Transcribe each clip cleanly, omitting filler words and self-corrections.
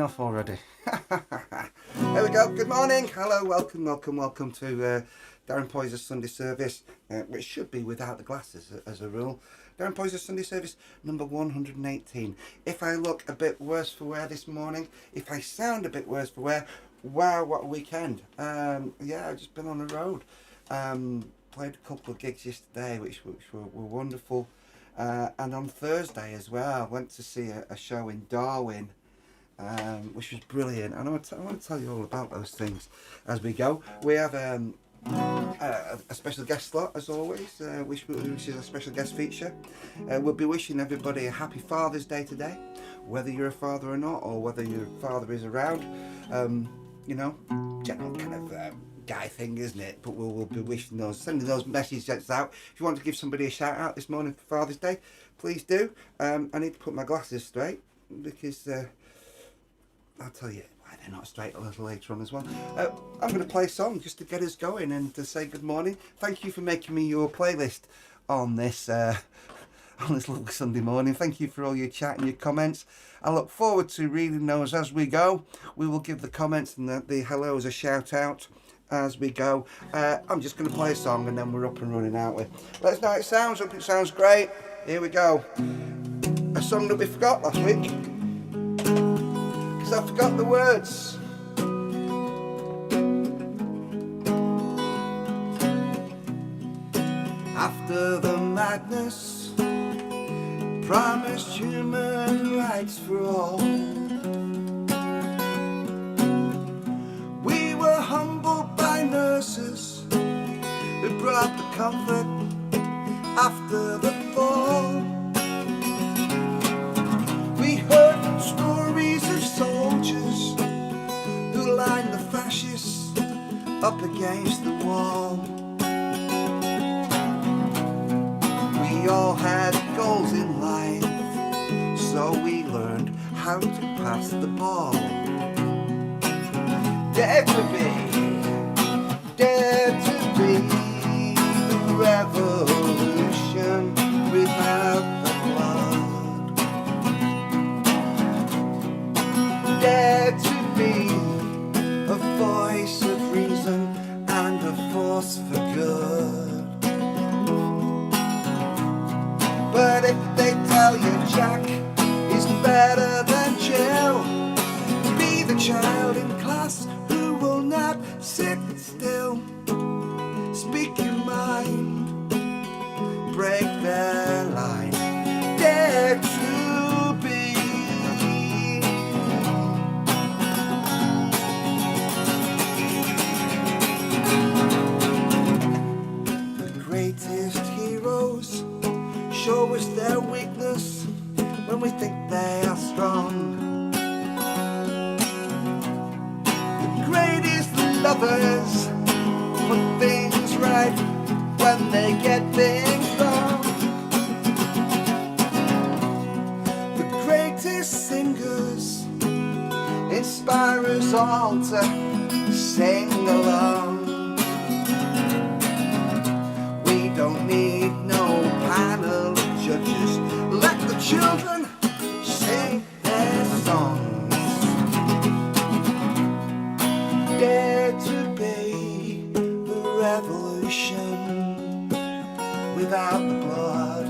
off already. There we go. Good morning. Hello. Welcome to Darren Poyzer's Sunday service, which should be without the glasses as a rule. Darren Poyzer's Sunday service number 118. If I look a bit worse for wear this morning, if I sound a bit worse for wear, wow, what a weekend. Yeah, I've just been on the road. Played a couple of gigs yesterday, which were wonderful. And on Thursday as well, I went to see a show in Darwin, which was brilliant. And I want to tell you all about those things as we go. We have a special guest slot, as always, which is a special guest feature. We'll be wishing everybody a happy Father's Day today, whether you're a father or not, or whether your father is around. You know, general kind of guy thing, isn't it? But we'll be wishing sending those messages out. If you want to give somebody a shout out this morning for Father's Day, please do. I need to put my glasses straight because I'll tell you why they're not straight a little later on as well. I'm going to play a song just to get us going and to say good morning. Thank you for making me your playlist on this little Sunday morning. Thank you for all your chat and your comments. I look forward to reading those as we go. We will give the comments and the hellos a shout out as we go. I'm just going to play a song and then we're up and running, aren't we? Let us know how it sounds. Hope it sounds great. Here we go. A song that we forgot last week because I forgot the words. After the madness promised human rights for all, we were humbled by nurses who brought the comfort after the fall. We heard stories of soldiers who lined the fascists up against the wall. We all had goals in life, so we learned how to pass the ball. Dare to be the revolution without the blood. Dare to be a voice of reason and a force for good. But if they tell you Jack is better than Jill, be the child in class who will not sit still. Speak your mind, break their line, dare to be the greatest heroes. Show us their weakness when we think they are strong. The greatest lovers put things right when they get things wrong. The greatest singers inspire us all to sing along. We don't need no panel of judges. Let the children sing their songs. Dare to be the revolution without the blood.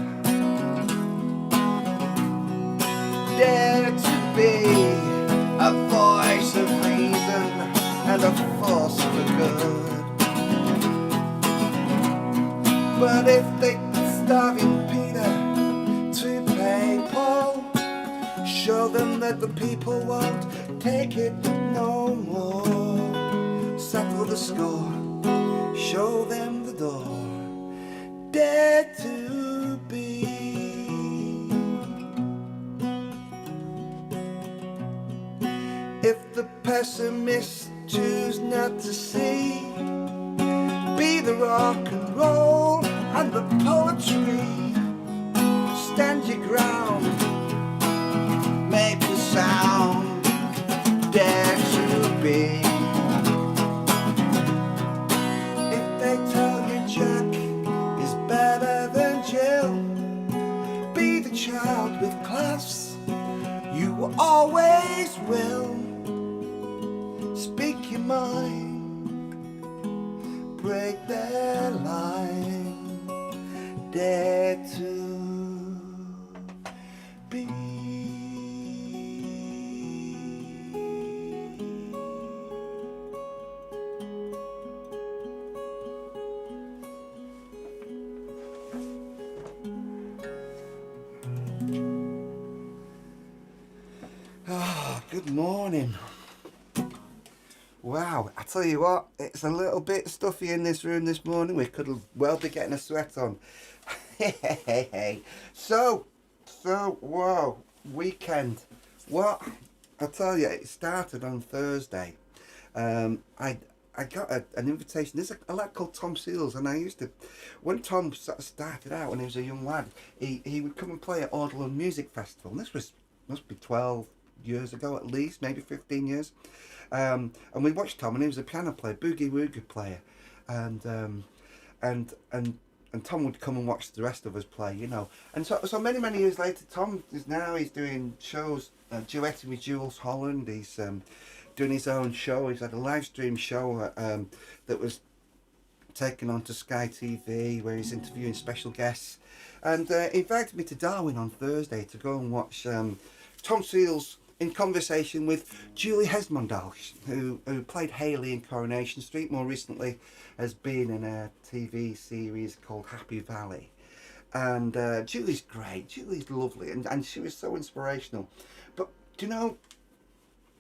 Dare to be a voice of reason and a force for good. But if they starving Peter to pay Paul, show them that the people won't take it no more. Settle the score, show them the door. Dare to be. If the pessimists choose not to see, be the rock and roll and the poetry. Stand your ground, make the sound, dare to be. If they tell you Jack is better than Jill, be the child with class, you always will. mind, break their line, dare to be. Good morning. Wow, I tell you what, it's a little bit stuffy in this room this morning. We could well be getting a sweat on. So, whoa, weekend. What? I tell you, it started on Thursday. I got an invitation. There's a lad called Tom Seals, and I used to, when Tom started out when he was a young lad, he would come and play at Audland Music Festival. And this must be 12 years ago at least, maybe 15 years. And we watched Tom, and he was a piano player, boogie woogie player, and Tom would come and watch the rest of us play, you know. And so many years later, Tom he's doing shows, duetting with Jules Holland. He's doing his own show. He's had a live stream show that was taken onto Sky TV, where he's interviewing special guests, and he invited me to Darwin on Thursday to go and watch Tom Seals in conversation with Julie Hesmondal, who played Hayley in Coronation Street, more recently has been in a TV series called Happy Valley. And Julie's great, Julie's lovely, and she was so inspirational. But, do you know,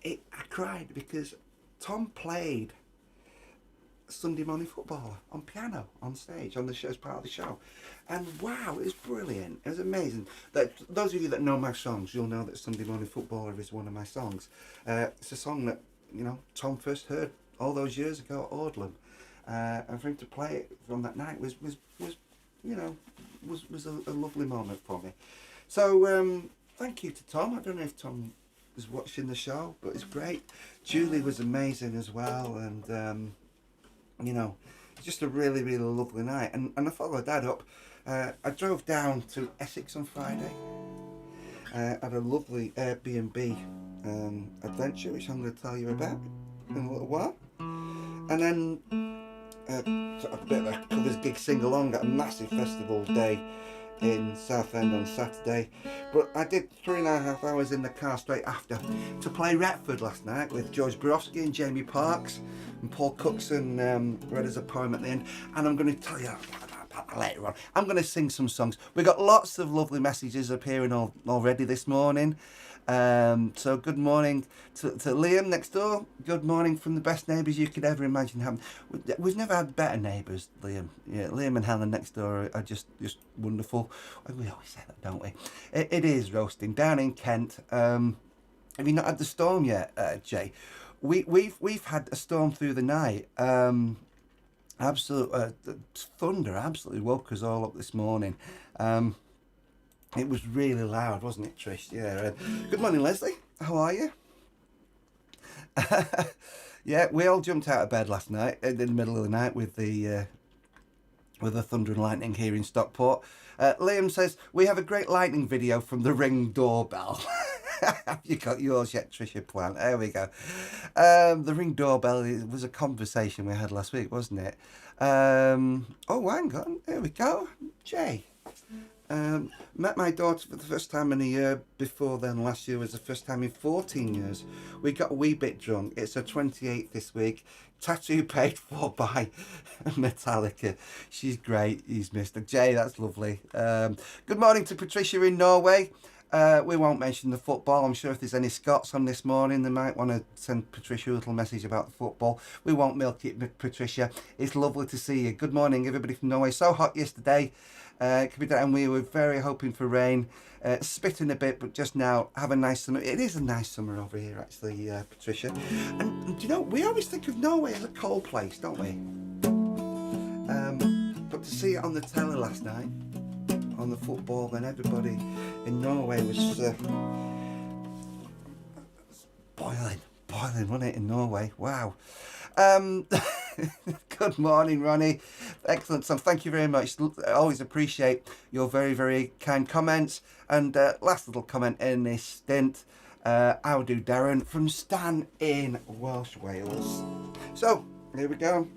I cried because Tom played Sunday Morning Footballer on piano, on stage, on the show, as part of the show. And wow, it was brilliant. It was amazing. Those of you that know my songs, you'll know that Sunday Morning Footballer is one of my songs. It's a song that, you know, Tom first heard all those years ago at Audland. And for him to play it from that night was you know, was a lovely moment for me. So thank you to Tom. I don't know if Tom was watching the show, but it's great. Julie was amazing as well, and you know, just a really lovely night. And I followed that up. I drove down to Essex on Friday. Had a lovely Airbnb adventure, which I'm going to tell you about in a little while. And then sort of a bit of a covers gig sing-along at a massive festival day in Southend on Saturday. But I did 3.5 hours in the car straight after to play Retford last night with George Borowski and Jamie Parks, and Paul Cookson read us a poem at the end. And I'm going to tell you later on, I'm going to sing some songs. We've got lots of lovely messages appearing already this morning. So good morning to Liam next door. Good morning from the best neighbours you could ever imagine having. We've never had better neighbours, Liam. Yeah, Liam and Helen next door are just wonderful. We always say that, don't we? It is roasting down in Kent. Have you not had the storm yet, Jay? We've had a storm through the night. Absolute thunder absolutely woke us all up this morning. It was really loud, wasn't it, Trish? Yeah. Good morning, Leslie. How are you? Yeah, we all jumped out of bed last night in the middle of the night with the thunder and lightning here in Stockport. Liam says we have a great lightning video from the Ring doorbell. Have you got yours yet, Trisha Plant? There we go. The Ring doorbell was a conversation we had last week, wasn't it? Oh, hang on. There we go. Jay. Met my daughter for the first time in a year. Before then, last year was the first time in 14 years. We got a wee bit drunk. It's her 28th this week. Tattoo paid for by Metallica. She's great. He's Mr. Jay. That's lovely. Good morning to Patricia in Norway. We won't mention the football. I'm sure if there's any Scots on this morning, they might want to send Patricia a little message about the football. We won't milk it, Patricia. It's lovely to see you. Good morning, everybody from Norway. So hot yesterday. And we were very hoping for rain. Spitting a bit, but just now have a nice summer. It is a nice summer over here, actually, Patricia. And you know, we always think of Norway as a cold place, don't we? But to see it on the telly last night, on the football, and everybody in Norway was boiling, wasn't it, in Norway? Wow. Good morning, Ronnie. Excellent. So thank you very much. I always appreciate your very, very kind comments. And last little comment in this stint. How do, Darren, from Stan in Welsh, Wales. So, here we go.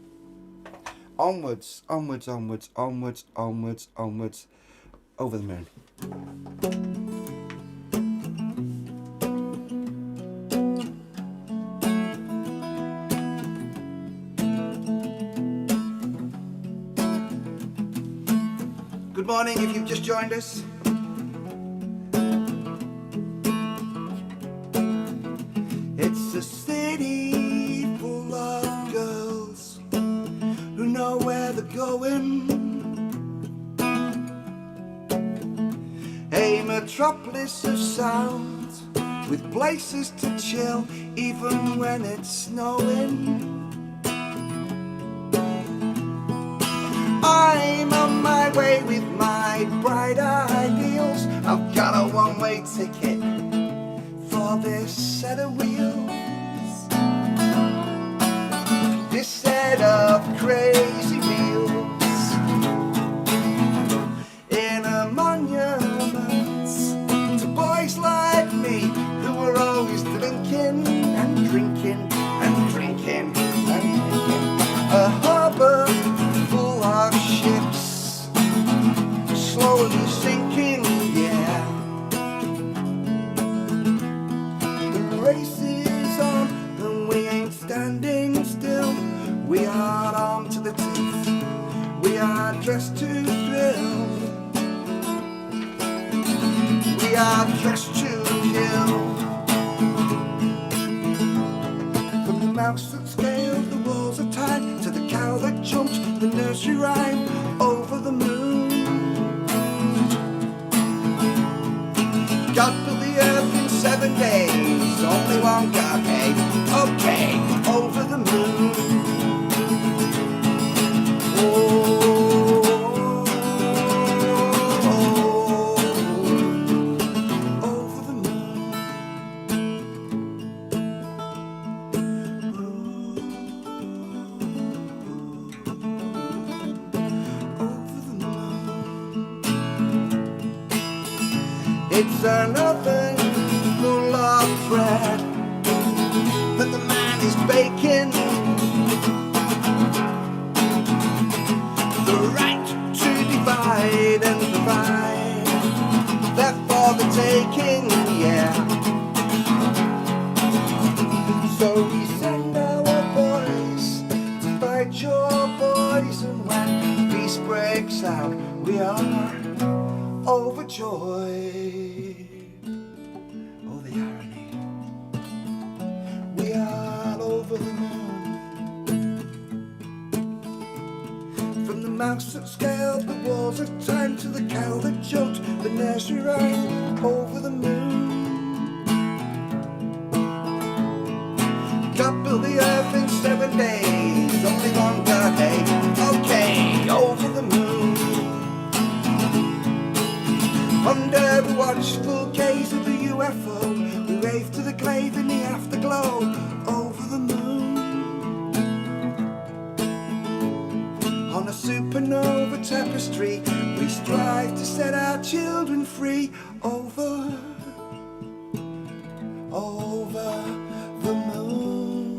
Onwards, onwards, onwards, onwards, onwards, onwards, over the moon. Good morning if you've just joined us. It's a city full of girls who know where they're going. A metropolis of sound with places to chill even when it's snowing. I'm on my way with my bright ideals. I've got a one-way ticket for this set of wheels. This set of crazy wheels in a monument to boys like me who are always drinking and drinking and drinking and drinking. A harbour full of ships slowly sinking, yeah. The race is on and we ain't standing still. We are armed to the teeth, we are dressed to thrill. We are dressed to kill. From the mouse that scaled the walls of time to the cow that jumped the nursery rhyme over the moon. God built the earth in 7 days, only one God, hey, okay, over the moon. Over the moon. It's an oven full of bread that the man is baking. The right to divide and provide, therefore the taking, yeah. So we send our boys to fight your boys, and when peace breaks out, we are overjoyed. Oh, the irony. We are over the moon. From the mouse that scaled the walls of time to the cow that jumped the nursery rhyme over the moon. God built the earth in 7 days, only one God, hey, okay, over the moon. Under the watchful gaze of the UFO, we wave to the glaive in the afterglow over the moon. On a supernova tapestry, we strive to set our children free over the moon.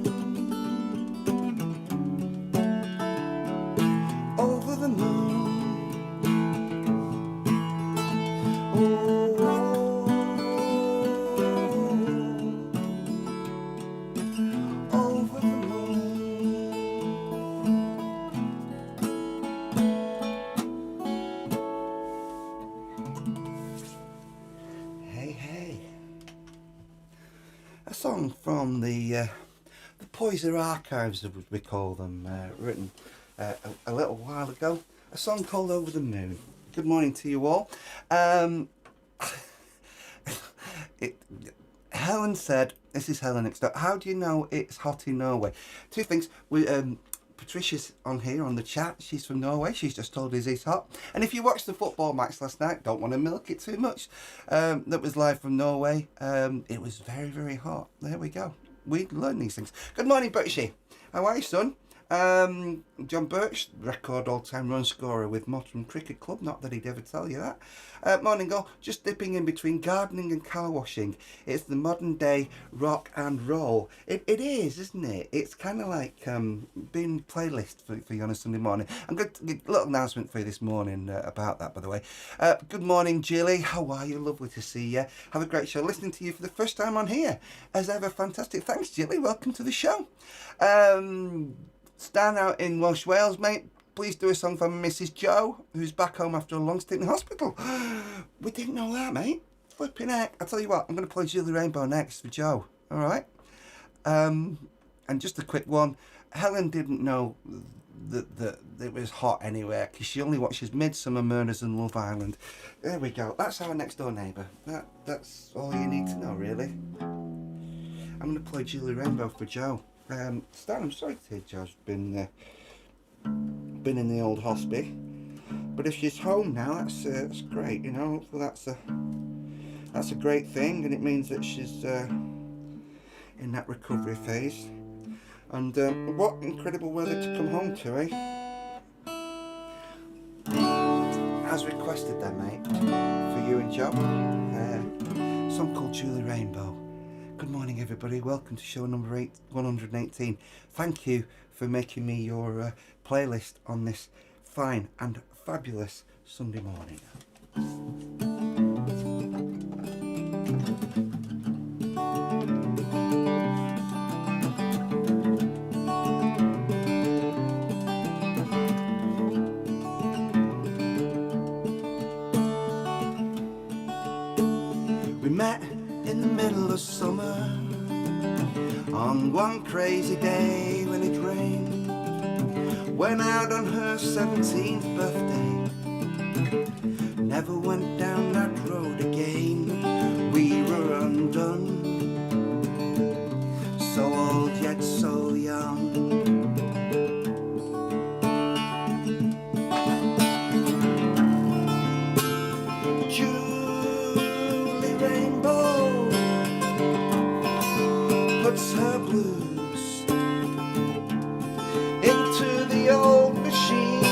Over the moon. A song from the Poyzer archives, as we call them, written a little while ago. A song called Over the Moon. Good morning to you all. Helen said, this is Helen next door, how do you know it's hot in Norway? Two things. Patricia's on here on the chat. She's from Norway. She's just told us it's hot. And if you watched the football match last night, don't want to milk it too much. That was live from Norway. It was very, very hot. There we go. We learn these things. Good morning, Britishy. How are you, son? John Birch, record all-time run scorer with Moran Cricket Club. Not that he'd ever tell you that. Morning all. Just dipping in between gardening and car washing. It's the modern day rock and roll. It is, isn't it? It's kind of like being playlist for you on a Sunday morning. I'm going to get a little announcement for you this morning about that, by the way. Good morning, Jilly. How are you? Lovely to see you. Have a great show. Listening to you for the first time on here. As ever, fantastic. Thanks, Jilly. Welcome to the show. Stan out in Welsh Wales, mate. Please do a song for Mrs. Joe, who's back home after a long stint in hospital. We didn't know that, mate. Flipping heck. I'll tell you what, I'm going to play Julie Rainbow next for Joe. All right? And just a quick one. Helen didn't know that it was hot anywhere because she only watches Midsummer Murders and Love Island. There we go. That's our next door neighbour. That's all you need to know, really. I'm going to play Julie Rainbow for Joe. Stan, I'm sorry to hear Joe's been in the old hospice, but if she's home now, that's great. You know, hopefully that's a great thing, and it means that she's in that recovery phase. And what incredible weather to come home to, eh? As requested, then, mate, for you and Joe, a song called Julie Rainbow. Good morning, everybody. Welcome to show number 118. Thank you for making me your playlist on this fine and fabulous Sunday morning. We met in the middle of summer on one crazy day when it rained. Went out on her 17th birthday, never went down that road again. We were undone, so old yet so young. Julie Rainbow puts her blues into the old machine.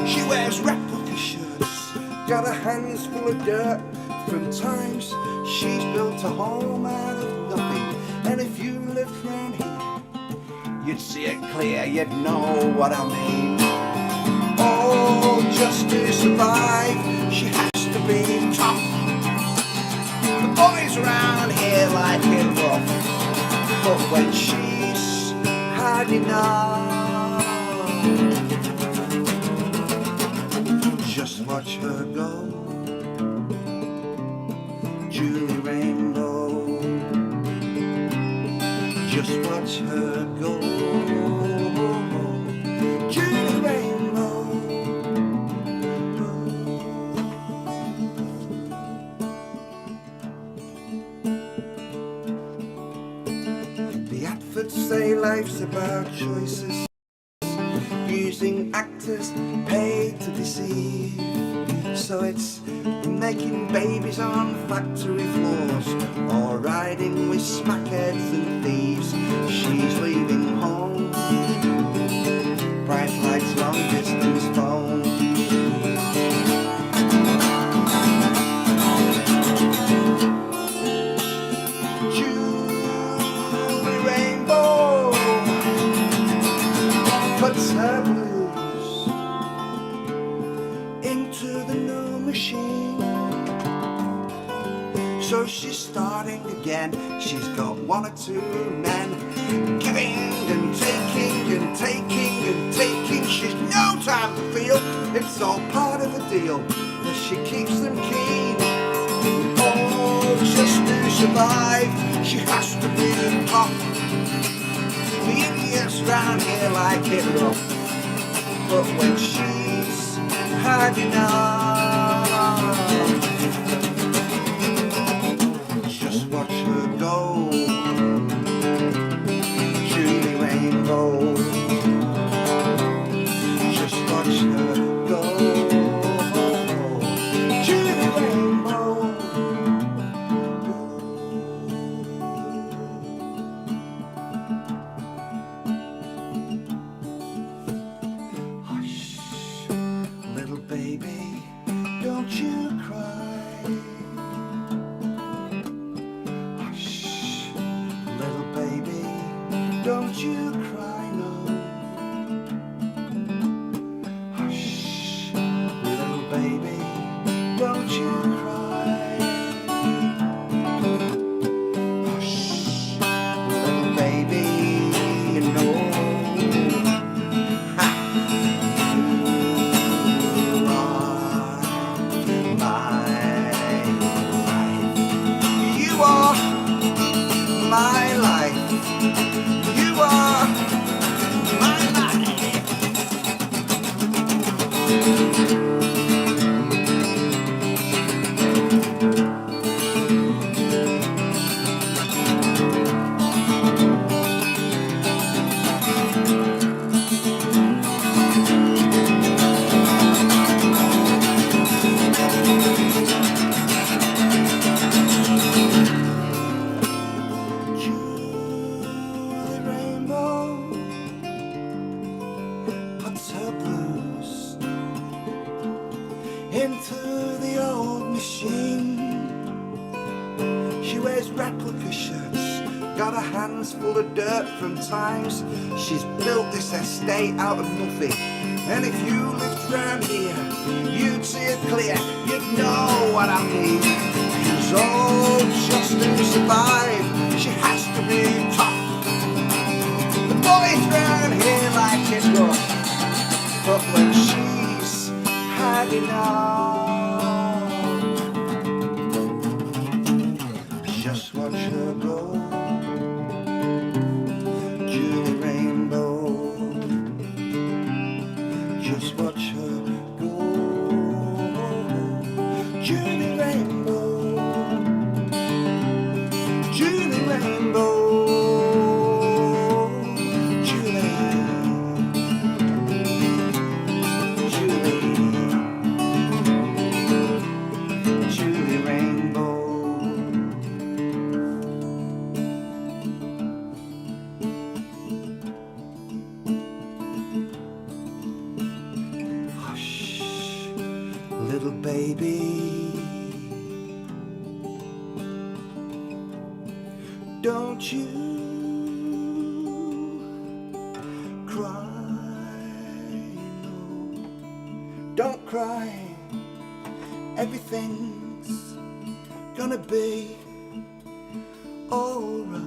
She wears replica shirts, got her hands full of dirt from times she's built a home out of nothing. And if you lived round here, you'd see it clear, you'd know what I mean. Oh, just to survive, she has to be tough. The boys around here like it rough, but when she's had enough, just watch her go. Julie Rainbow, just watch her go. Julie Rainbow. The adverts say life's about choices, using actors paid to deceive. So it's making babies on factory floors or riding with smackheads and thieves. She's leaving home, bright lights, long distance phone. Julie Rainbow puts her blues into the new machine. So she's starting again. She's got one or two men giving and taking and taking and taking. She's no time to feel, it's all part of the deal, that she keeps them keen. Oh, just to survive, she has to be tough. The idiots round here like it rough, but when she's had enough, just watch her go. Julie Rainbow, just watch her go. Julie Rainbow. baby, don't you cry. Hush, little baby, you know, ha, you are my life. You are my life. You are my life. Into the old machine. She wears replica shirts, got her hands full of dirt from times. She's built this estate out of nothing, and if you lived round here, you'd see it clear, you'd know what I mean. She's all just to survive, she has to be tough. The boys round here like it rough, but when she's had enough, just watch her go. Julie Rainbow, just watch her go. Julie Rainbow, Julie Rainbow, Julie Rainbow. Hush, little baby, don't you cry, no, don't cry. Everything's gonna be alright.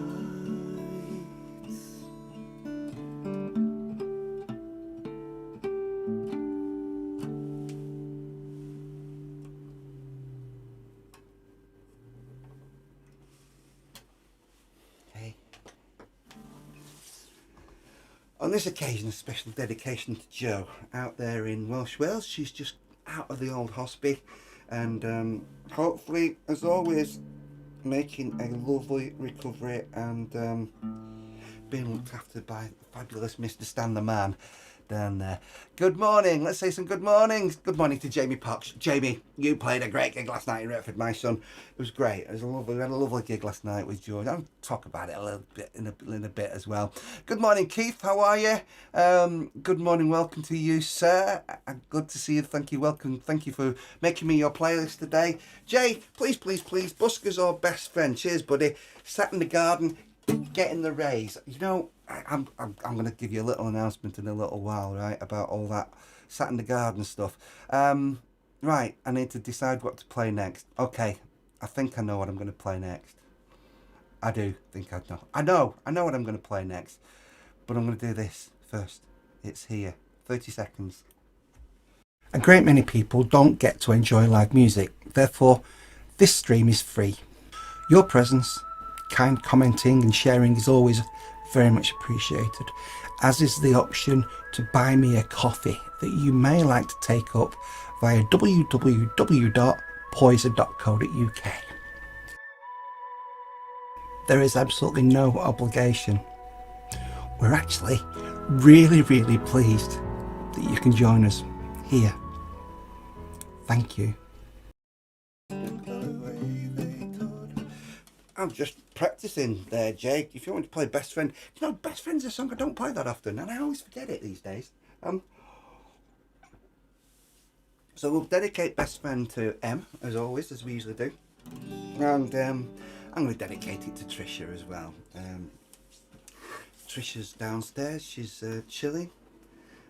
Hey. On this occasion, a special dedication to Jo out there in Welsh Wales. She's just out of the old hospice, and hopefully, as always, making a lovely recovery and being looked after by the fabulous Mr. Stan the Man down there. Good morning. Let's say some good mornings. Good morning to Jamie Pox. Jamie, you played a great gig last night in Retford, my son. It was great. It was we had a lovely gig last night with George. I'll talk about it a little bit in a bit as well. Good morning, Keith. How are you? Good morning. Welcome to you, sir. Good to see you. Thank you. Welcome. Thank you for making me your playlist today. Jay, please, Busker's our best friend. Cheers, buddy. Sat in the garden, getting the rays. You know, I'm going to give you a little announcement in a little while, right, about all that sat in the garden stuff. Right, I need to decide what to play next. Okay, I think I know what I'm going to play next. I do think I know. I know what I'm going to play next. But I'm going to do this first. It's here. 30 seconds. A great many people don't get to enjoy live music. Therefore, this stream is free. Your presence, kind commenting and sharing is always very much appreciated, as is the option to buy me a coffee that you may like to take up via www.poyzer.co.uk. There is absolutely no obligation. We're actually really pleased that you can join us here. Thank you. I'm just practicing there, Jake. If you want to play Best Friend, you know, Best Friend's a song I don't play that often, and I always forget it these days. So we'll dedicate Best Friend to Em, as always, as we usually do. And I'm going to dedicate it to Trisha as well. Trisha's downstairs, she's chilling,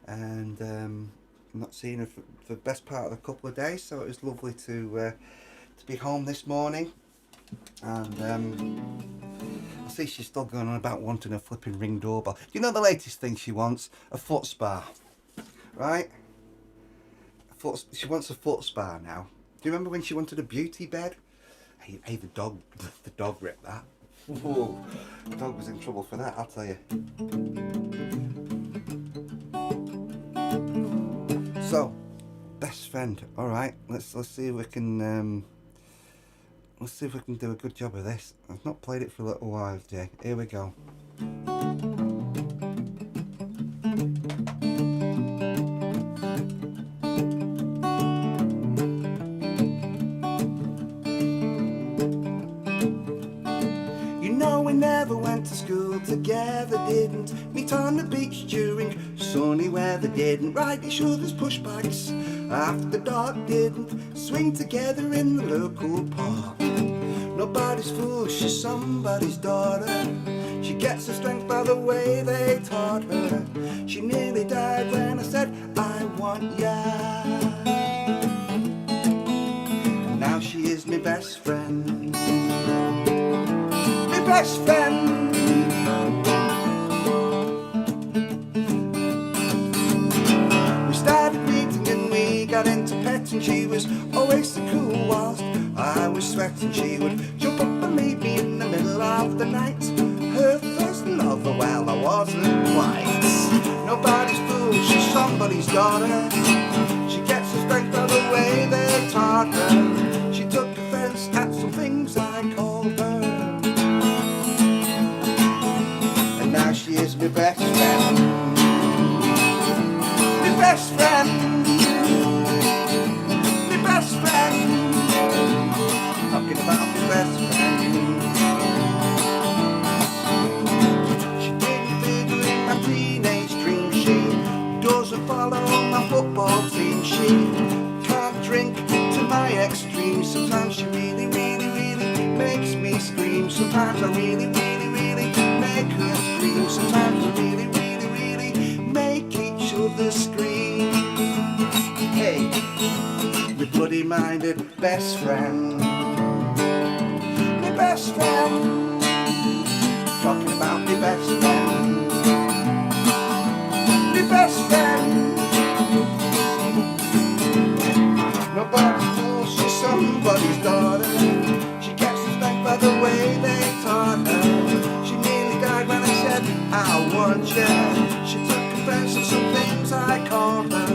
and not seen her for the best part of a couple of days, so it was lovely to be home this morning. And I see she's still going on about wanting a flipping Ring doorbell. You know the latest thing she wants? A foot spa, right? She wants a foot spa now. Do you remember when she wanted a beauty bed? Hey, the dog ripped that. Whoa, the dog was in trouble for that, I'll tell you. So, best friend. All right, let's see if we can do a good job of this. I've not played it for a little while, Jay. Here we go. You know we never went to school together, didn't meet on the beach during sunny weather, didn't ride each other's push bikes after dark, didn't swing together in the local park. Nobody's fool, she's somebody's daughter. She gets her strength by the way they taught her. She nearly died when I said I want ya. And now she is my best friend. My best friend. We started meeting and we got into petting. She was always so cool whilst I was sweating. She would jump up and meet me in the middle of the night. Her first love, well, I wasn't quite. Nobody's fool, she's somebody's daughter. She gets her strength by the way they taught her. She took offence at some things I called her. And now she is my best friend. My best friend. My best friend. Talking about my best friend. She didn't figure in my teenage dream. She doesn't follow my football team. She can't drink to my extreme. Sometimes she really, really, really makes me scream. Sometimes I really, really, really make her scream. Sometimes we really, really, really make each other scream. Hey, my bloody-minded best friend. Best friend, talking about my best friend, my best friend. Nobody's fool, she's somebody's daughter. She gets respect by the way they taught her. She nearly died when I said I want you. She took offence at some things I called her.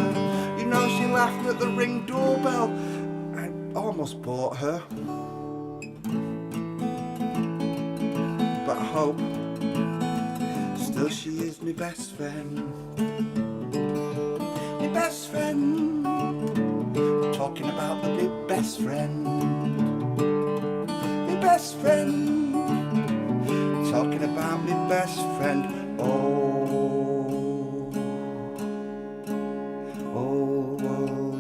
You know she laughed at the Ring doorbell. I almost bought her. But I hope still she is my best friend. My best friend. Talking about the big best friend. My best friend. Talking about my best friend. Oh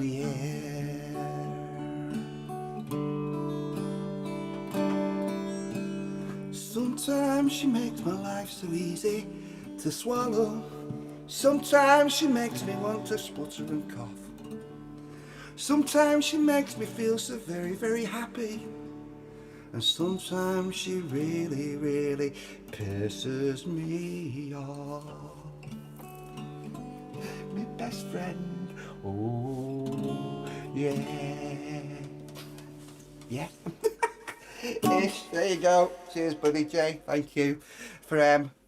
yeah. Sometimes she makes my life so easy to swallow. Sometimes she makes me want to sputter and cough. Sometimes she makes me feel so very, very happy. And sometimes she really, really pisses me off. My best friend, oh yeah. Yeah. Ish, there you go. Cheers, buddy Jay. Thank you for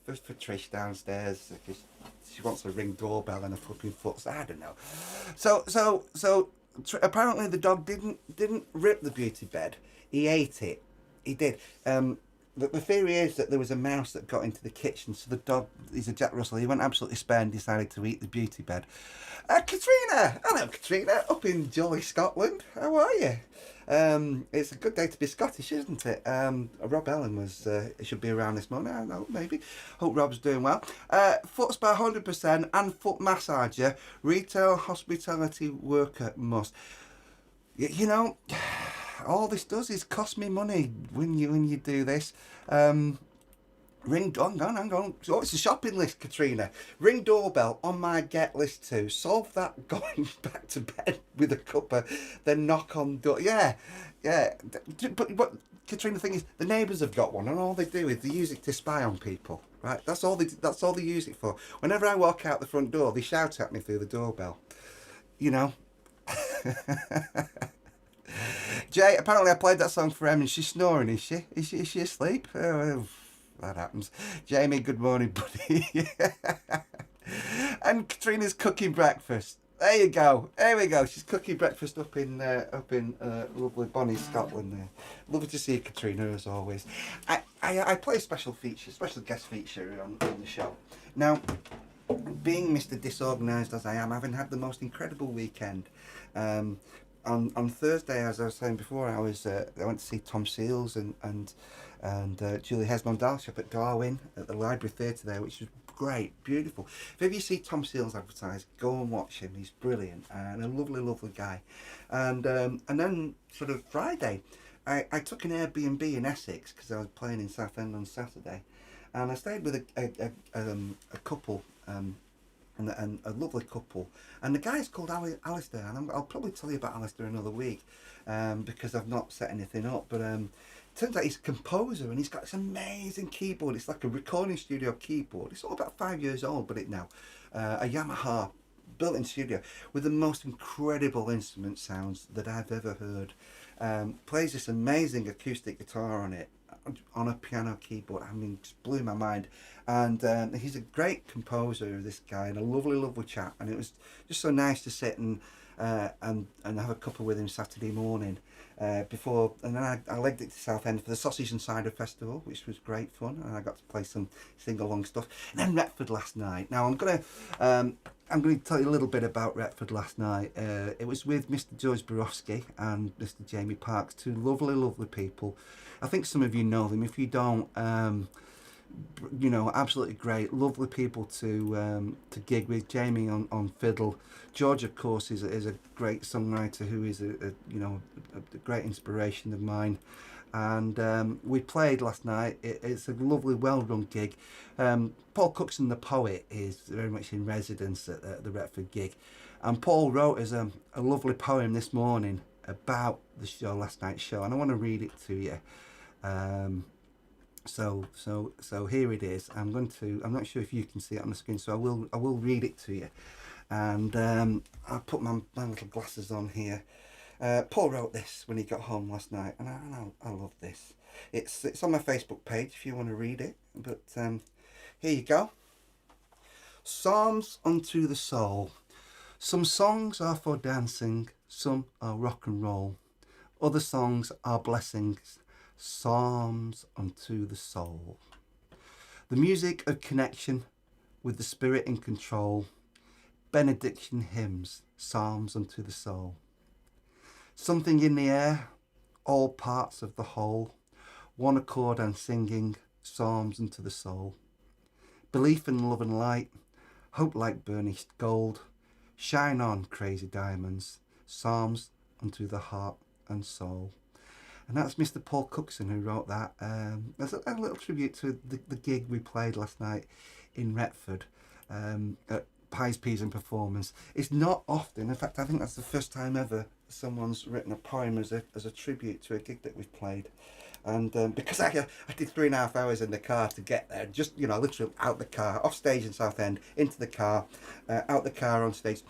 Trish downstairs because she wants a Ring doorbell and a flipping foot. I don't know. So apparently the dog didn't rip the beauty bed. He ate it. He did. The theory is that there was a mouse that got into the kitchen, so the dog, he's a Jack Russell, he went absolutely spare and decided to eat the beauty bed. Katrina! Hello, Katrina, up in jolly Scotland. How are you? It's a good day to be Scottish, isn't it? Rob Ellen was, should be around this morning, I don't know, maybe. Hope Rob's doing well. Foot spa 100% and foot massager, retail hospitality worker must. You know, all this does is cost me money when you do this. Hang on. Oh, it's a shopping list, Katrina. Ring doorbell on my get list too. Solve that going back to bed with a cuppa, then knock on door. Yeah, yeah. But Katrina, the thing is, the neighbours have got one, and all they do is they use it to spy on people. Right? That's all they use it for. Whenever I walk out the front door, they shout at me through the doorbell. You know. Jay, apparently I played that song for Em and she's snoring, is she? Is she asleep? Oh, that happens. Jamie, good morning, buddy. And Katrina's cooking breakfast. There you go. There we go. She's cooking breakfast up in lovely Bonnie, Scotland. There. Lovely to see you, Katrina, as always. I play a special guest feature on the show. Now, being Mr. Disorganised as I am, having had the most incredible weekend. On Thursday, as I was saying before, I went to see Tom Seals and Julie Hesmond Dalshop at Darwin at the Library Theatre there, which was great, beautiful. If ever you see Tom Seals advertised, go and watch him. He's brilliant and a lovely, lovely guy. And then sort of Friday, I took an Airbnb in Essex because I was playing in Southend on Saturday, and I stayed with a couple. And a lovely couple, and the guy's called Alistair, and I'll probably tell you about Alistair another week, because I've not set anything up, but turns out he's a composer and he's got this amazing keyboard. It's like a recording studio keyboard. It's all about 5 years old, but a Yamaha built-in studio with the most incredible instrument sounds that I've ever heard. Plays this amazing acoustic guitar on it, on a piano keyboard. I mean, just blew my mind. And he's a great composer, this guy, and a lovely, lovely chap. And it was just so nice to sit and have a cuppa with him Saturday morning before. And then I legged it to Southend for the Sausage and Cider Festival, which was great fun, and I got to play some sing-along stuff. And then Retford last night. Now I'm gonna tell you a little bit about Retford last night. It was with Mr. George Borowski and Mr. Jamie Parks, two lovely, lovely people. I think some of you know them. If you don't, absolutely great, lovely people to gig with. Jamie on fiddle. George, of course, is a great songwriter who is a great inspiration of mine. And we played last night. It's a lovely, well-run gig. Paul Cookson, the poet, is very much in residence at the Retford gig. And Paul wrote us a lovely poem this morning about the show, last night's show, and I want to read it to you. So here it is. I'm not sure if you can see it on the screen, so I will read it to you. And I'll put my little glasses on here. Paul wrote this when he got home last night, and I love this. It's on my Facebook page if you want to read it. But here you go. Psalms unto the soul. Some songs are for dancing, some are rock and roll. Other songs are blessings, psalms unto the soul. The music of connection with the spirit in control. Benediction hymns, psalms unto the soul. Something in the air, all parts of the whole, one accord and singing, psalms unto the soul. Belief in love and light, hope like burnished gold, shine on crazy diamonds, psalms unto the heart and soul. And that's Mr. Paul Cookson who wrote that. As a little tribute to the gig we played last night in Retford at Pies, Peas and Performance. It's not often, in fact I think that's the first time ever someone's written a poem as a tribute to a gig that we've played. And because I did 3.5 hours in the car to get there, just literally out the car, off stage in Southend, into the car, out the car on stage,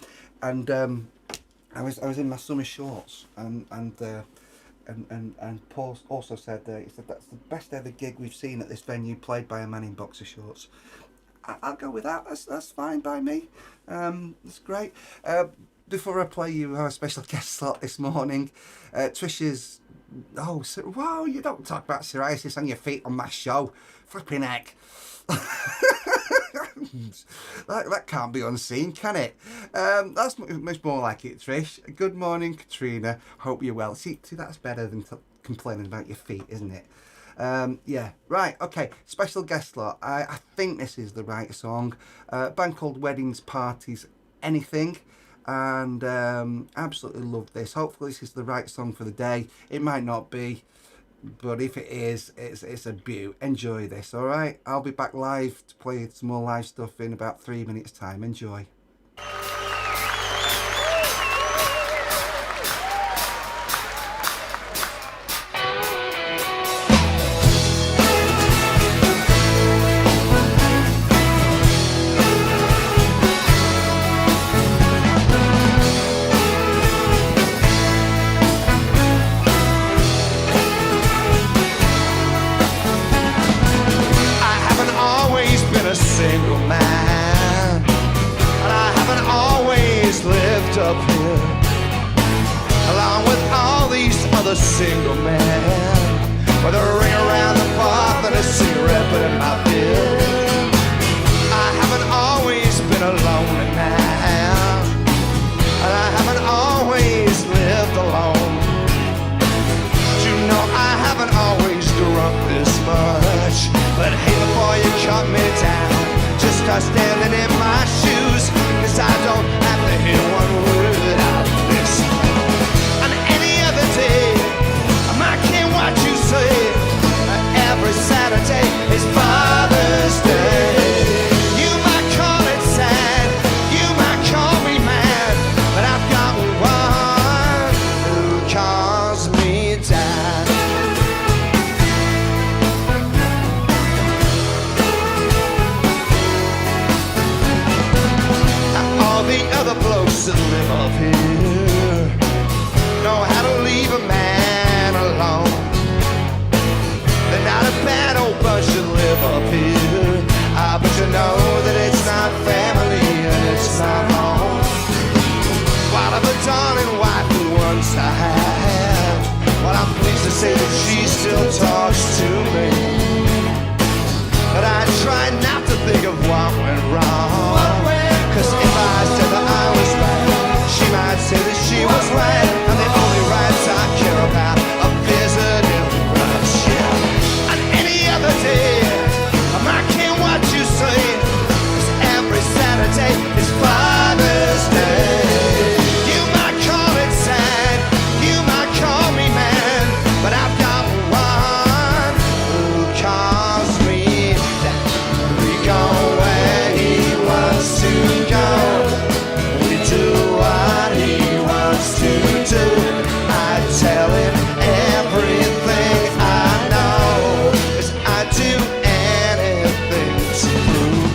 and I was in my summer shorts, and Paul also said he said that's the best ever gig we've seen at this venue, played by a man in boxer shorts. I'll go with that. That's fine by me. That's great. Before I play you our special guest slot this morning, Trisha's. Oh, wow! You don't talk about psoriasis on your feet on my show, flipping heck. that can't be unseen, can it? That's much more like it, Trish. Good morning, Katrina. Hope you're well. See, that's better than complaining about your feet, isn't it? Yeah, right, okay. Special guest slot. I think this is the right song. Band called Weddings, Parties, Anything. And absolutely love this. Hopefully this is the right song for the day. It might not be. but if it is, it's a beaut. Enjoy this, all right? I'll be back live to play some more live stuff in about 3 minutes time. Enjoy. Single man, and I haven't always lived up here along with all these other single men with a ring around the path and a cigarette but in my beard. I haven't always been a lonely man, and I haven't always lived alone. You know I haven't always drunk this much, but hey, before you cut me down, just start standing in my shoes, 'cause I don't have to hear one word out of this. On any other day, I might care what you say. Every Saturday is Father's Day. You might call it sad, you might call me mad, but I've got one who calls me dad. The other blokes that live up here know how to leave a man alone. They're not a bad old bunch that live up here, but you know that it's not family and it's not home. While I've a darling wife who once I had, well, I'm pleased to say that she still talks to me, but I try not to think of what went wrong. 'Cause if I said that I was right, she might say that she was right, and the only rights I care about are visiting rights, yeah. On any other day, I might care what you say, 'cause every Saturday is Father's Day. You might call it sad, you might call me mad, but I've got one who calls me that we go where he wants to go. We do what he wants to do. I tell him everything I know, 'cause I do anything to prove.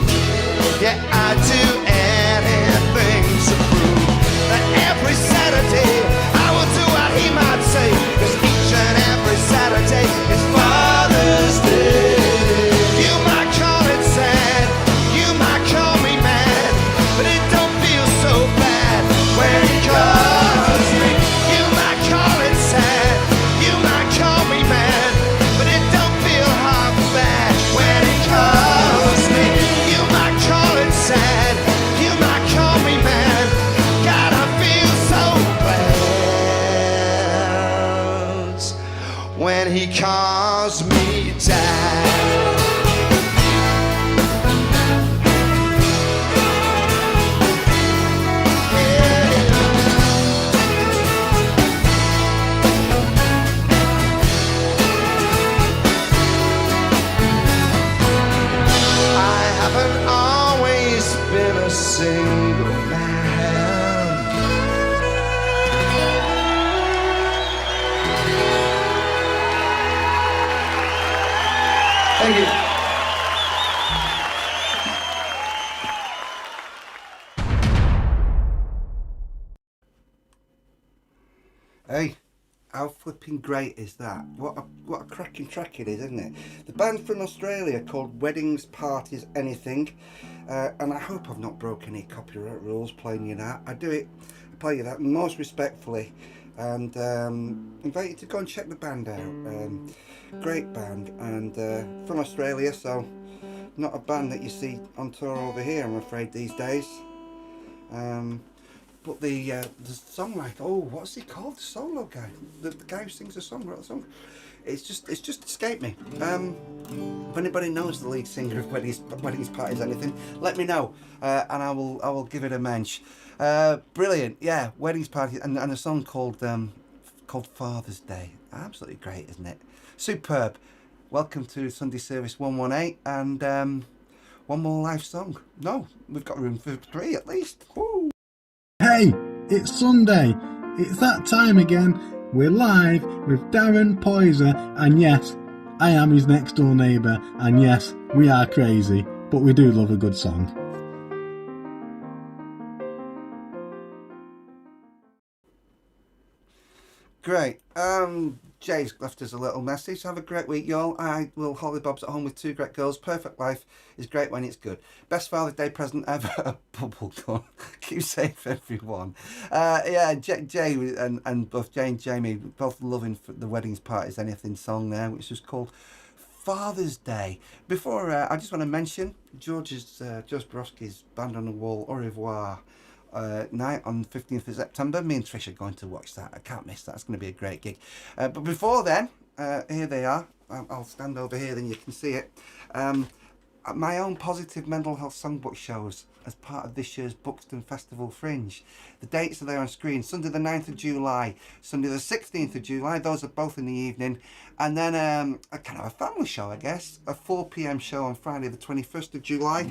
Yeah, I do anything to prove that every Saturday I will do what he might say, 'cause each and every Saturday is Father's Day. You might call it sad, you might call me mad, but it don't feel so bad when he calls me. You might call it sad, you might call me mad, but it don't feel half bad when he calls me. You might call it sad, you might call me mad, God, I feel so bad when he calls me dad. I haven't always been a single man. Thank you. Hey, how flipping great is that? What a cracking track it is, isn't it? The band from Australia called Weddings, Parties, Anything, and I hope I've not broken any copyright rules playing you that. I play you that most respectfully, and invite you to go and check the band out. Great band, and from Australia, so not a band that you see on tour over here, I'm afraid, these days. But the songwriter, what's he called? The solo guy, the guy who sings the song, wrote the song. It's just escaped me. If anybody knows the lead singer of Weddings, Parties, Anything, let me know, and I will give it a mention. Brilliant, yeah. Weddings, Parties, and a song called called Father's Day. Absolutely great, isn't it? Superb. Welcome to Sunday Service 118 and one more live song. No, we've got room for 3 at least. Woo. Hey, it's Sunday. It's that time again. We're live with Darren Poyzer, and yes, I am his next door neighbour, and yes, we are crazy, but we do love a good song. Great. Jay's left us a little message. Have a great week, y'all. I will hollybobs at home with 2 great girls. Perfect life is great when it's good. Best Father's Day present ever. A bubble gun. Keep safe, everyone. Yeah, Jay and both Jay and Jamie both loving the weddings parties anything song there, which was called Father's Day. Before I just want to mention George Borowski's Band on the Wall Au Revoir night on 15th of September. Me and Trish are going to watch that. I can't miss that. It's going to be a great gig. But before then, here they are. I'll stand over here, then you can see it. My own positive mental health songbook shows as part of this year's Buxton Festival Fringe. The dates are there on screen. Sunday the 9th of July, Sunday the 16th of July. Those are both in the evening. And then a kind of a family show, I guess. A 4 p.m. show on Friday the 21st of July.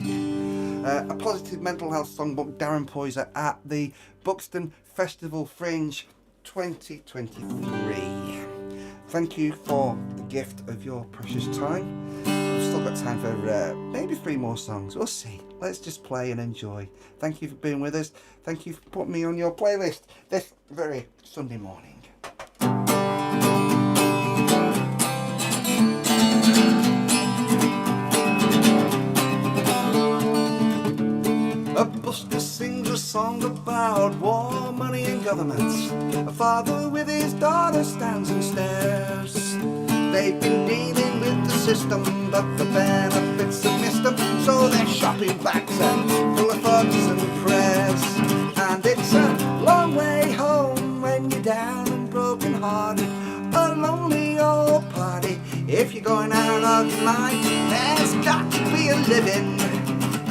A positive mental health songbook, Darren Poyzer, at the Buxton Festival Fringe 2023. Thank you for the gift of your precious time. We've still got time for maybe 3 more songs. We'll see. Let's just play and enjoy. Thank you for being with us. Thank you for putting me on your playlist this very Sunday morning. A buster sings a song about war, money and governments. A father with his daughter stands and stares. They've been dealing with the system, but the benefits have missed them. So their shopping bags are full of thugs and prayers. And it's a long way home when you're down and broken hearted. A lonely old party. If you're going out of your mind, there's got to be a living.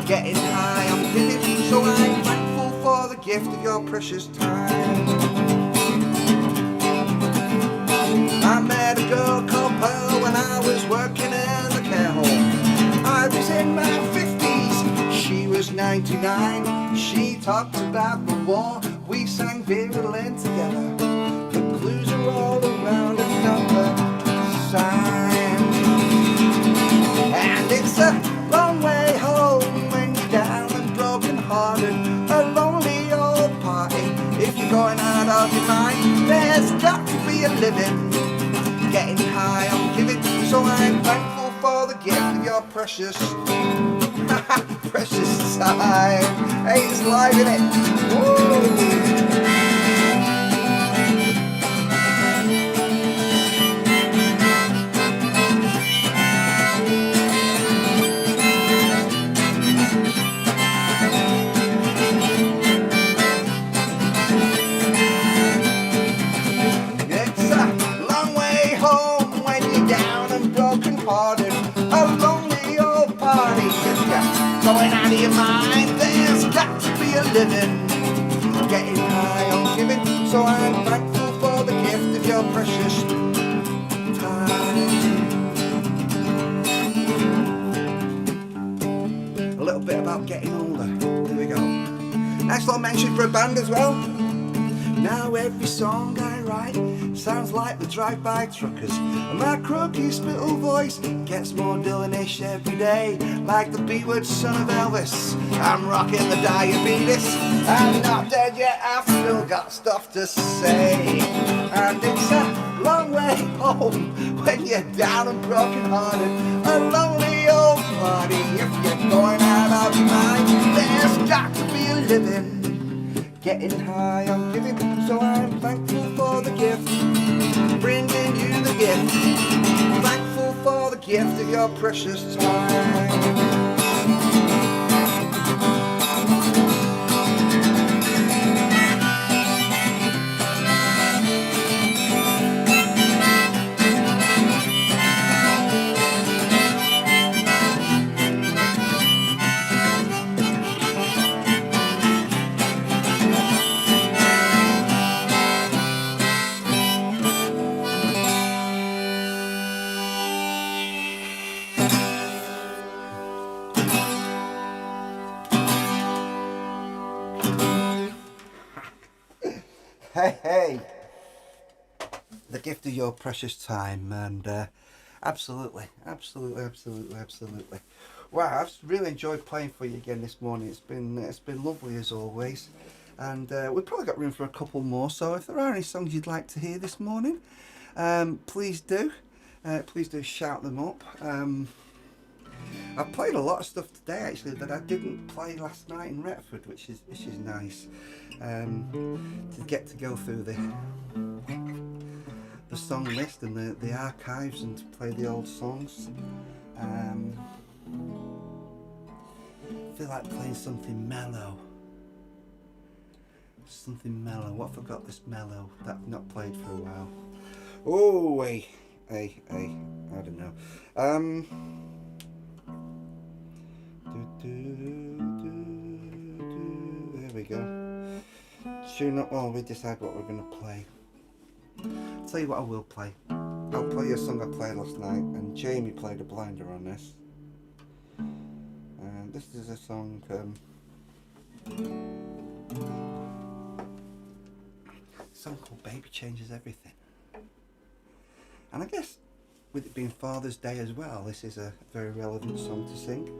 Getting high on giving, so I'm thankful for the gift of your precious time. I met a girl called Pearl when I was working in the care home. I was in my 50s, she was 99. She talked about the war, we sang Virulent together. The clues are all around another sign. And it's a long way home when you're down and broken hearted. A lonely old party. If you're going out of your mind, there's got to be a living. Getting high on giving, so I'm thankful for the gift of your precious precious time. Hey, it's live, innit? Woo! Going out of your mind, there's got to be a living. Getting high on giving, so I'm thankful for the gift of your precious time. A little bit about getting older. Here we go. Nice little mention for a band as well. Now every song I write sounds like the drive-by truckers, and my croaky spittle voice gets more Dylanish every day, like the B-word son of Elvis. I'm rocking the diabetes, I'm not dead yet, I've still got stuff to say. And it's a long way home when you're down and broken hearted. A lonely old party. If you're going out of your mind, there's got to be a living. Getting high on giving, so I'm thankful for the gift. Bringing you the gift. Thankful for the gift of your precious time. the gift of your precious time, and absolutely. Wow, I've really enjoyed playing for you again this morning. It's been lovely as always, and we've probably got room for a couple more. So if there are any songs you'd like to hear this morning, please do shout them up. I've played a lot of stuff today actually that I didn't play last night in Retford, which is nice. To get to go through the song list and the archives and to play the old songs. I feel like playing something mellow. What have I got this mellow that I've not played for a while? Oh, hey, I don't know. There we go. Tune up while we decide what we're going to play. I'll tell you what I will play. I'll play a song I played last night, and Jamie played a blinder on this. And this is a song, called Baby Changes Everything. And I guess with it being Father's Day as well, this is a very relevant song to sing.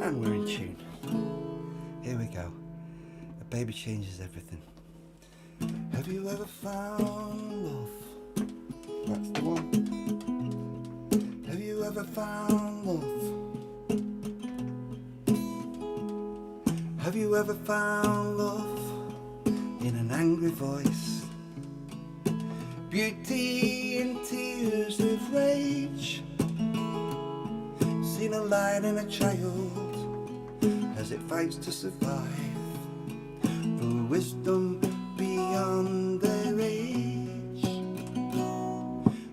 And we're in tune. Here we go. A baby changes everything. Have you ever found love? That's the one. Have you ever found love? Have you ever found love in an angry voice? Beauty in tears of rage. Seen a light in a child as it fights to survive. Through wisdom beyond their age.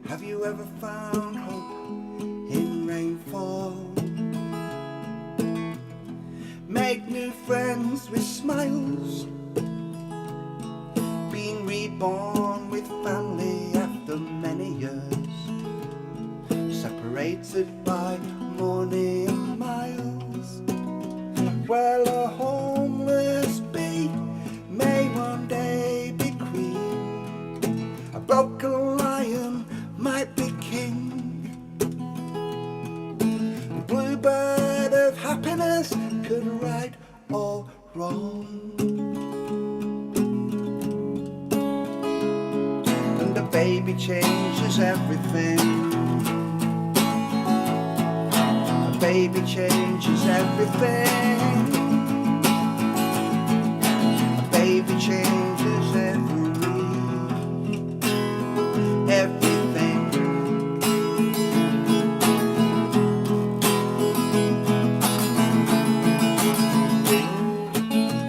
Have you ever found hope in rainfall? Make new friends with smiles. Being reborn with family after many years. Separated by morning miles. Well, a homeless bee may one day be queen. A broken lion might be king. A bluebird of happiness could right or wrong. And a baby changes everything. A baby changes everything. A baby changes everything.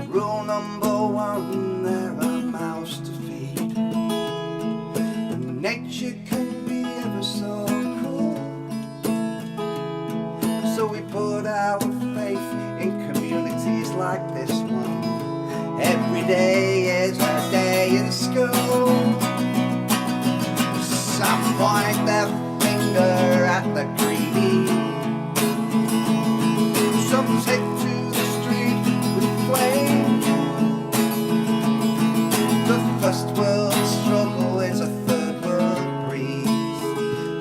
Rule number one, there are mouths to feed. And nature can be ever so cruel. So we put our faith in communities like this one. Every day is a day in school. Some point their finger at the greedy. Some take to the street with flame. The first world struggle is a third world breeze.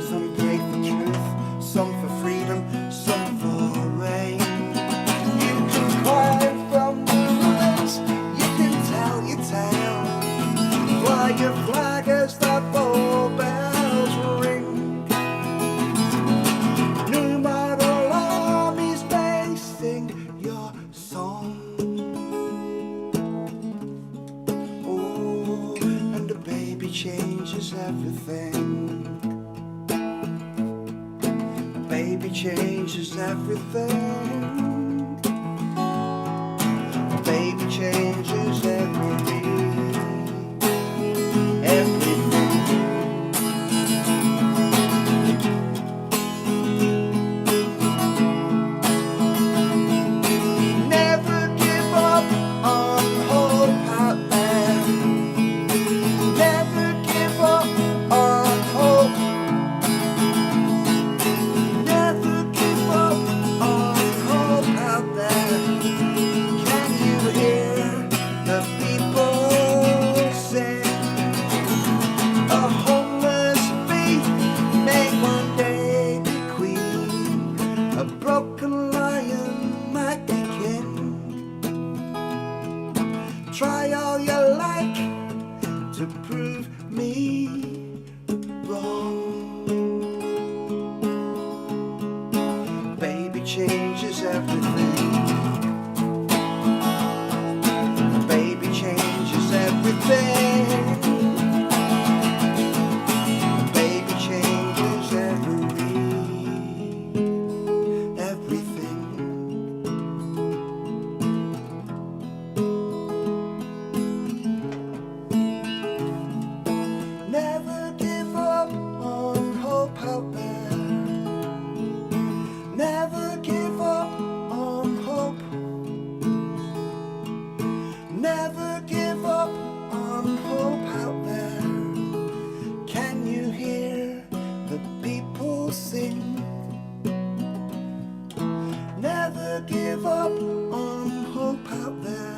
Some pray for truth, some for freedom, some for rain. You can climb from the ruins, you can tell your tale. Fly your flag as the bow bells ring. New model armies may sing your song. Oh, and a baby changes everything. A baby changes everything. A baby changes everything. Never give up on hope out there. Never give up on hope. Never give Never give up on hope out there.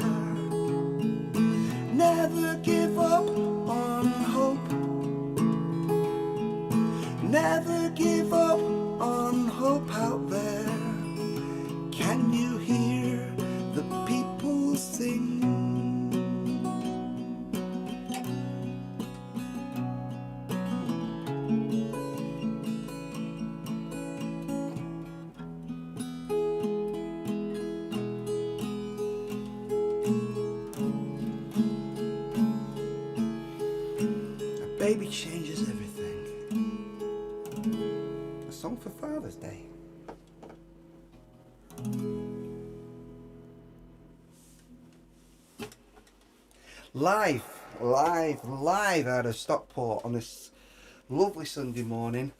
Never give up on hope. Never give up on hope out there. Can you hear the people sing? A baby changes everything. A song for Father's Day. Live out of Stockport on this lovely Sunday morning.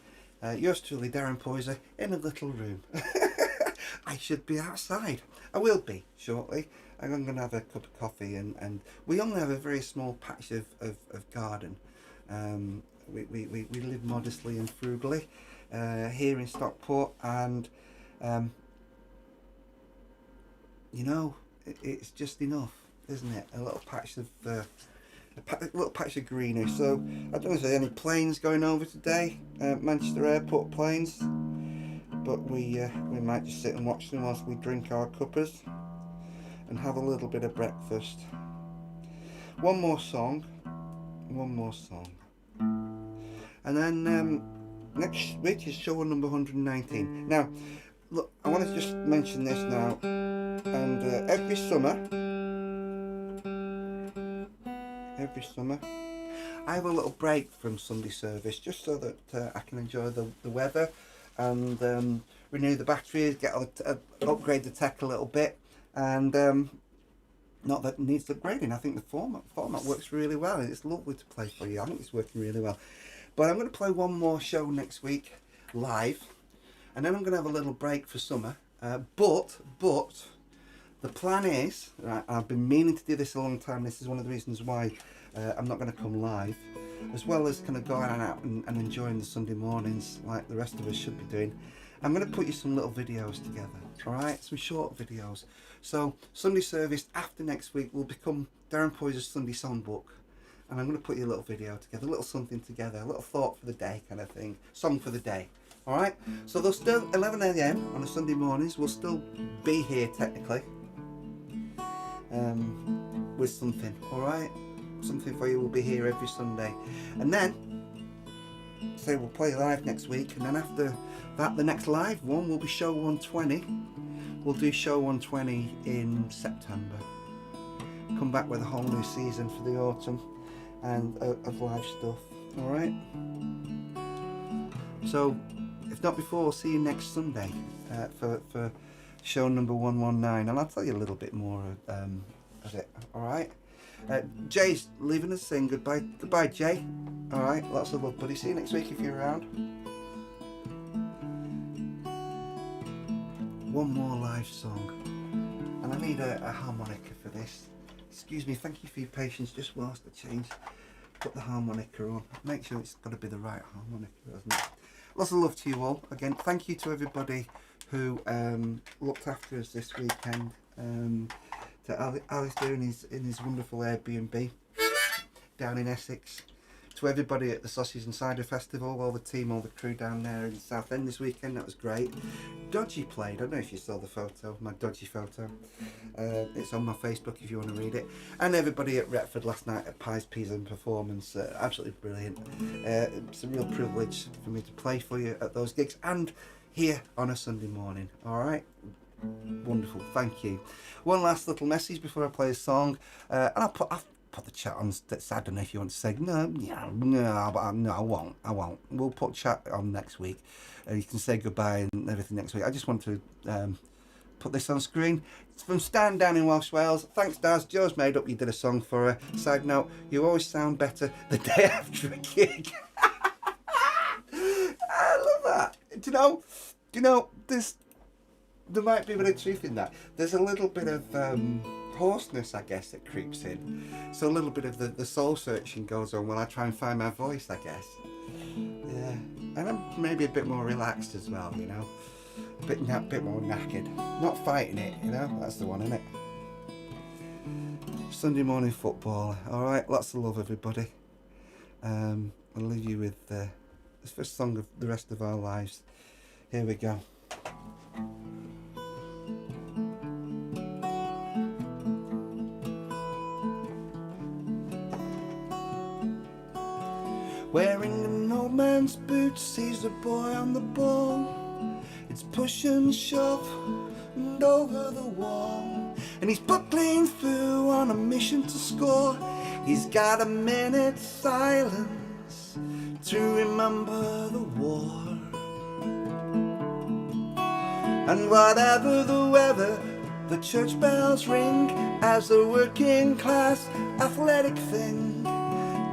Yours truly, Darren Poyzer, in a little room. I should be outside. I will be shortly. I'm going to have a cup of coffee, and we only have a very small patch of garden. We live modestly and frugally here in Stockport, and you know, it's just enough, isn't it? A little patch of greenery. So I don't know if there's any planes going over today, Manchester Airport planes, but we might just sit and watch them whilst we drink our cuppers and have a little bit of breakfast. One more song, and then next week is show number 119. Now, look, I want to just mention this now, and every summer, I have a little break from Sunday service just so that I can enjoy the weather and renew the batteries, upgrade the tech a little bit, and not that it needs upgrading. I think the format works really well, and it's lovely to play for you. I think it's working really well. But I'm going to play one more show next week live, and then I'm going to have a little break for summer. But the plan is, right, I've been meaning to do this a long time. This is one of the reasons why I'm not going to come live, as well as kind of going out and enjoying the Sunday mornings like the rest of us should be doing. I'm going to put you some little videos together, alright? Some short videos. So Sunday service after next week will become Darren Poyzer's Sunday Songbook. And I'm going to put you a little video together, a little something together, a little thought for the day kind of thing. Song for the day. Alright? So they'll still, 11 AM on a Sunday mornings, we'll still be here technically. With something, alright? Something for you will be here every Sunday. And then, so we'll play live next week, and then after that, the next live one will be show 120. We'll do show 120 in September. Come back with a whole new season for the autumn and of live stuff, alright? So, if not before, we'll see you next Sunday for show number 119, and I'll tell you a little bit more of it, alright? Jay's leaving us saying goodbye. Goodbye, Jay. Alright, lots of love, buddy. See you next week if you're around. One more live song, and I need a harmonica for this. Excuse me, thank you for your patience just whilst I put the harmonica on. Make sure it's got to be the right harmonica, doesn't it? Lots of love to you all. Again, thank you to everybody who looked after us this weekend. To Alistair in his wonderful Airbnb down in Essex. To everybody at the Sausage and Cider Festival, all the team, all the crew down there in Southend this weekend, that was great. Dodgy played, I don't know if you saw the photo, my Dodgy photo. It's on my Facebook if you want to read it. And everybody at Retford last night at Pies, Peas and Performance, absolutely brilliant. It's a real privilege for me to play for you at those gigs and here on a Sunday morning, alright? Wonderful, thank you. One last little message before I play a song, and I'll put the chat on. I don't know if you want to say no, I won't. We'll put chat on next week. You can say goodbye and everything next week. I just want to put this on screen. It's from Stan down in Welsh Wales. Thanks, Daz. Joe's made up. You did a song for her. Side note: you always sound better the day after a gig. I love that. Do you know this? There might be a bit of truth in that. There's a little bit of hoarseness, I guess, that creeps in. So a little bit of the soul searching goes on while I try and find my voice, I guess. Yeah. And I'm maybe a bit more relaxed as well, you know. bit more knackered. Not fighting it, you know. That's the one, isn't it? Sunday morning football. All right, lots of love, everybody. I'll leave you with the first song of the rest of our lives. Here we go. Wearing an old man's boots, sees a boy on the ball. It's push and shove and over the wall, and he's buckling through on a mission to score. He's got a minute's silence to remember the war. And whatever the weather, the church bells ring as the working class athletic thing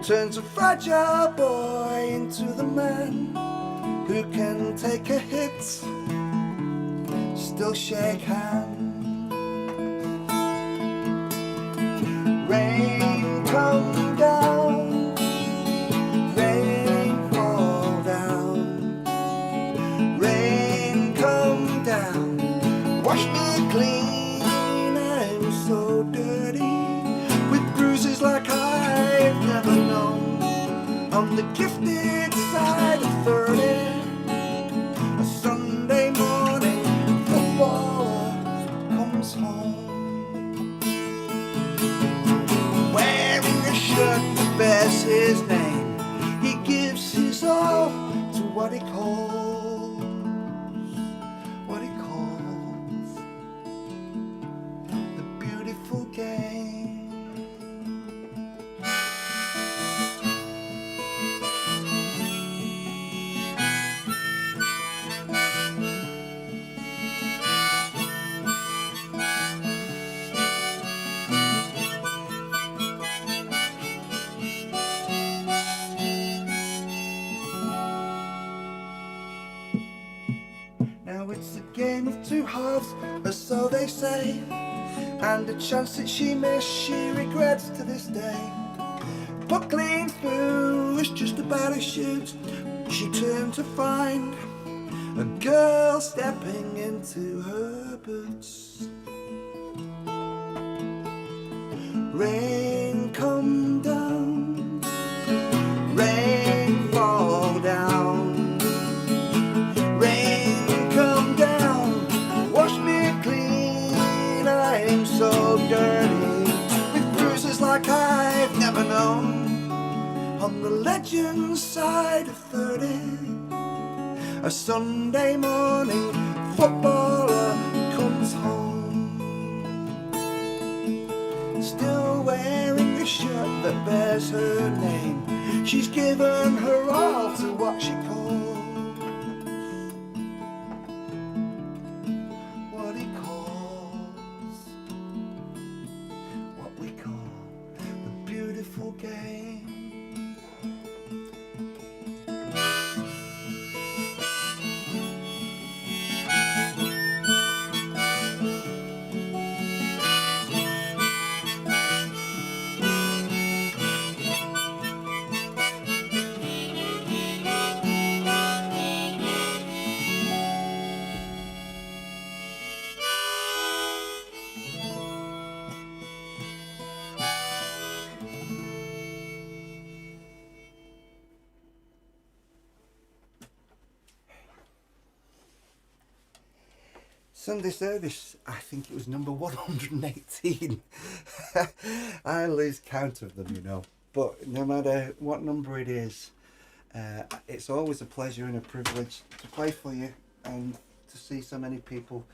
turns a fragile boy into the man who can take a hit, still shake hands. Rain come down, rain fall down, rain come down, wash me clean, I'm so dirty, with bruises like I've never known, on the gifted side of 30, a Sunday morning footballer comes home. Wearing a shirt that bears his name, he gives his all to what he calls the beautiful game. Now it's a game of two halves, or so they say, and a chance that she missed, she regrets to this day. Buckling through was just about to shoot, she turned to find a girl stepping into her boots. Rain come down, rain fall down, rain come down, wash me clean, I'm so dirty, with bruises like I've never known, on the legend side of 30, a Sunday morning footballer comes home. Still wearing a shirt that bears her name, she's given her all to what she calls, what we call the beautiful game. Sunday service, I think it was number 118. I lose count of them, you know. But no matter what number it is, it's always a pleasure and a privilege to play for you and to see so many people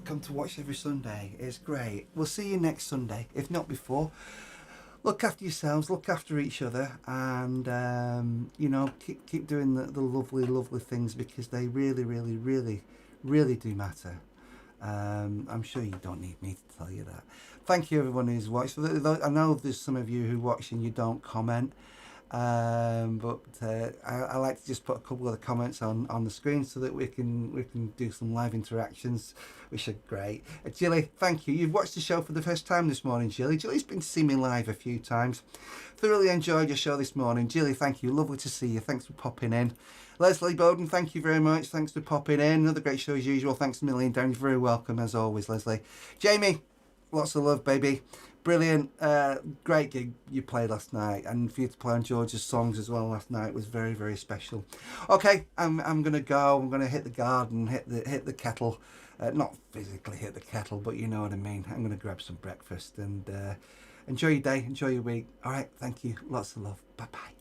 come to watch every Sunday. It's great. We'll see you next Sunday, if not before. Look after yourselves, look after each other, and you know, keep doing the lovely things, because they really do matter. I'm sure you don't need me to tell you that. Thank you everyone who's watched. I know there's some of you who watch and you don't comment, But I like to just put a couple of the comments on the screen so that we can do some live interactions, which are great. Jilly, thank you. You've watched the show for the first time this morning, Jilly. Jilly's been to see me live a few times. Thoroughly enjoyed your show this morning. Jilly, thank you. Lovely to see you. Thanks for popping in. Leslie Bowden, thank you very much. Thanks for popping in. Another great show as usual. Thanks a million, Darren. You're very welcome as always, Leslie. Jamie, lots of love, baby. Brilliant, great gig you played last night, and for you to play on George's songs as well last night was very, very special. Okay, I'm gonna go. I'm gonna hit the garden, hit the kettle, not physically hit the kettle, but you know what I mean. I'm gonna grab some breakfast and enjoy your day, enjoy your week. All right, thank you, lots of love. Bye bye.